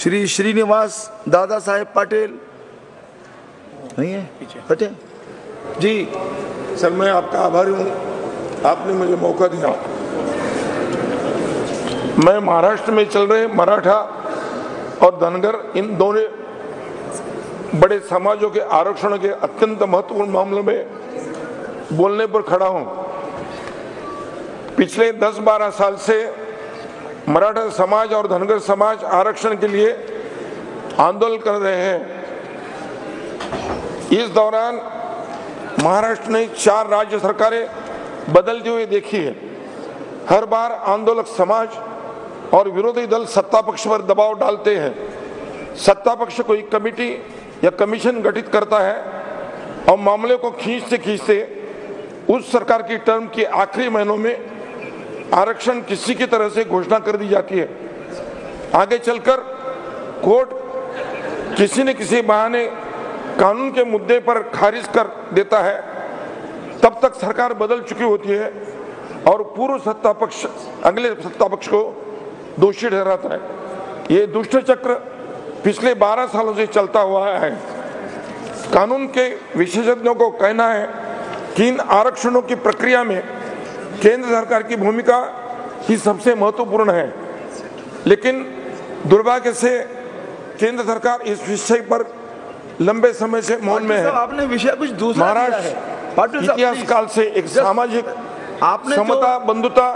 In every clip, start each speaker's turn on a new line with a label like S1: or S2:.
S1: श्री श्रीनिवास दादा साहेब पाटिल नहीं है पटेल जी।
S2: सर मैं आपका आभारी हूँ, आपने मुझे मौका दिया। मैं महाराष्ट्र में चल रहे मराठा और धनगर इन दोनों बड़े समाजों के आरक्षण के अत्यंत महत्वपूर्ण मामलों में बोलने पर खड़ा हूँ। पिछले 10-12 साल से मराठा समाज और धनगर समाज आरक्षण के लिए आंदोलन कर रहे हैं। इस दौरान महाराष्ट्र ने 4 राज्य सरकारें बदलते हुए देखी है। हर बार आंदोलक समाज और विरोधी दल सत्ता पक्ष पर दबाव डालते हैं। सत्ता पक्ष कोई कमेटी या कमीशन गठित करता है और मामले को खींचते खींचते उस सरकार की टर्म के आखिरी महीनों में आरक्षण किसी की तरह से घोषणा कर दी जाती है। आगे चलकर कोर्ट किसी न किसी बहाने कानून के मुद्दे पर खारिज कर देता है। तब तक सरकार बदल चुकी होती है और पूर्व सत्ता पक्ष अगले सत्ता पक्ष को दोषी ठहराता है। ये दुष्ट चक्र पिछले 12 सालों से चलता हुआ है। कानून के विशेषज्ञों को कहना है कि इन आरक्षणों की प्रक्रिया में केंद्र सरकार की भूमिका ही सबसे महत्वपूर्ण है, लेकिन दुर्भाग्य से केंद्र सरकार इस विषय पर लंबे समय से मौन में है।
S1: आपने विषय कुछ दूसरा
S2: महाराष्ट्र इतिहास काल से एक सामाजिक समता, बंधुता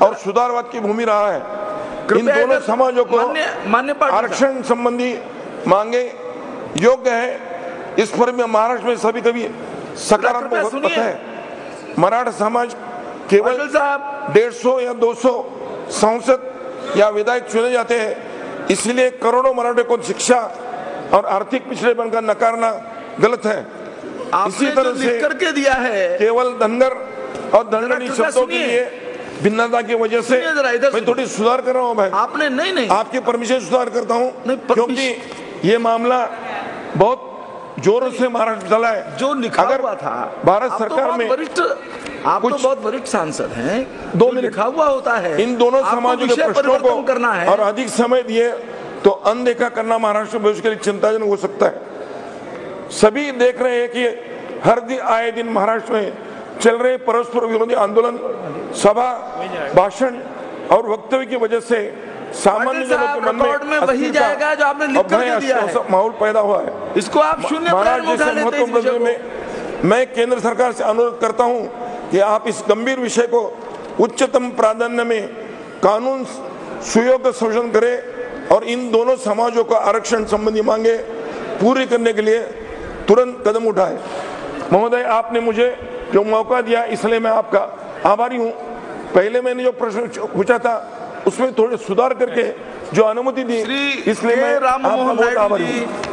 S2: और सुधारवाद की भूमि रहा है। इन दोनों समाजों को आरक्षण संबंधी मांगे योग्य है, इस पर भी महाराष्ट्र में सभी कभी सकारात्मक मत है। मराठा समाज केवल 150 या 200 सांसद या विधायक चुने जाते हैं, इसलिए करोड़ों मराठे को शिक्षा और आर्थिक पिछड़ेपन का नकारना गलत है। इसी तरह से
S1: करके दिया है
S2: केवल धनगर और धनगरी शब्दों के लिए भिन्नता की वजह से मैं थोड़ी सुधार कर रहा हूँ भाई।
S1: आपने नहीं
S2: आपके परमिशन सुधार करता हूँ, क्योंकि ये मामला बहुत जोरों से महाराष्ट्र चला है।
S1: जो लिखा हुआ था
S2: भारत सरकार में
S1: आप तो बहुत वरिष्ठ सांसद हैं,
S2: 2 मिनट
S1: लिखा हुआ होता है।
S2: इन दोनों समाजों के प्रश्नों को
S1: करना है
S2: और अधिक समय दिए तो अनदेखा करना महाराष्ट्र भविष्य के लिए चिंताजनक हो सकता है। सभी देख रहे हैं कि हर दिन आए दिन महाराष्ट्र में चल रहे परस्पर विरोधी आंदोलन, सभा, भाषण और वक्तव्य की वजह से सामान्य जनों के मन में
S1: वही जाएगा जो आपने लिख कर दिया है।
S2: माहौल पैदा हुआ है।
S1: इसको आप शून्य
S2: में मैं केंद्र सरकार से अनुरोध करता हूं कि आप इस गंभीर विषय को उच्चतम प्राधान्य में कानून सुयोग्य संशोधन करें और इन दोनों समाजों को आरक्षण संबंधी मांगे पूरी करने के लिए तुरंत कदम उठाए। महोदय, आपने मुझे जो मौका दिया इसलिए मैं आपका आभारी हूं। पहले मैंने जो प्रश्न पूछा था उसमें थोड़े सुधार करके जो अनुमति दी, इसलिए मैं आपका बहुत आभारी हूं।